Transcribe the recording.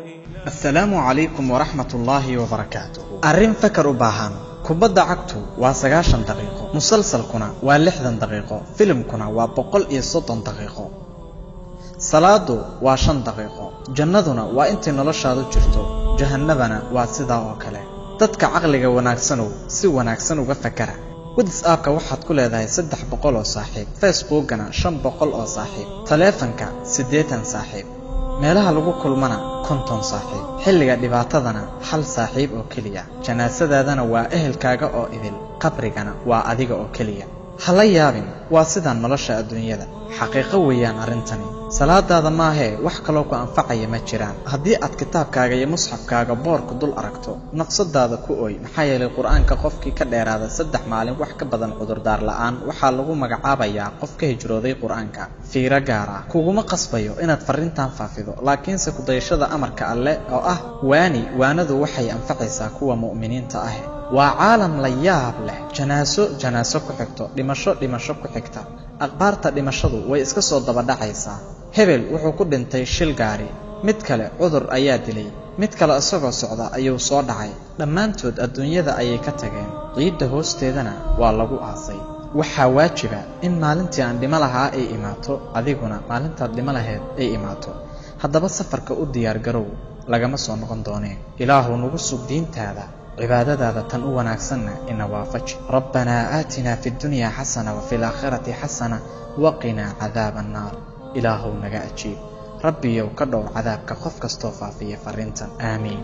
السلام عليكم ورحمة الله وبركاته. أرين فكر باهان كبدا عكتو واسقاشن دقيقة، مسلسل كنا واللحظن دقيقة، فيلم كنا وبقول إيصدن دقيقة، صلاة واشن دقيقة، جندنا وانت نلشاد جرتو، جهنمنا واسدا وكله. تدك عقلك وناكسنو سي وناكسنو بفكره. ودس آبك waxaad ku leedahay 300 oo saaxiib, Facebookana 500 oo saaxiib, taleefanka 80 saaxiib, meelaha lagu kulmana 50 saaxiib, xilliga dhibaatadana hal saaxiib oo kaliya, janaasadaadana waa ehelkaaga oo idil, qabrigana waa adiga oo kaliya. hala yaabin waa sida nolosha adduunyada, xaqiiqo weeyaan arintani. salaadaada ma ahe wax kale oo ku anfacaya ma jiraan. haddii aad kitaabkaaga iyo musxafkaaga boorka dul aragto, naqsadaada ku ooy, maxaa yeelay quraanka qofkii ka dheeraada 3 maalin wax ka badan cudurdaar la'aan waxaa lagu magacaabayaa qof ka hijrooday quraanka. fiiro gaar ah kuguma qasbayo inaad fariintan faafido, laakiinse ku dayashada amarka alle oo ah waanadu waxay anfacaysaa kuwa mu'miniinta ah. waa caalam la yaab leh, janaaso ku xigto, dhimasho ku xigta. aqbaarta dhimashadu way iska soo daba dhacaysaa. hebel wuxuu ku dhintay shil gaari, mid kale cudur ayaa dilay, mid kale isagoo socda ayuu soo dhacay. dhammaantood adduunyada ayay ka tageen, ciidda hoosteedana waa lagu aasay. waxaa waajiba in maalintii aan dhimo lahaa ay imaato, adiguna maalintaad dhimo lahayd ay imaato. haddaba safarka u diyaar garow, lagama soo noqon dooneen. ilaahu nagu sug diintaada, cibaadadaada tan u wanaagsanna ina waafaji. rabbanaa aatinaa fi dunya xasana wa fil aakhirati xasana waqinaa cadaaba annaar. ilaahu naga ajiib, rabbiyow ka dhowr cadaabka qof kastoo faafiya fariintan. aamiin.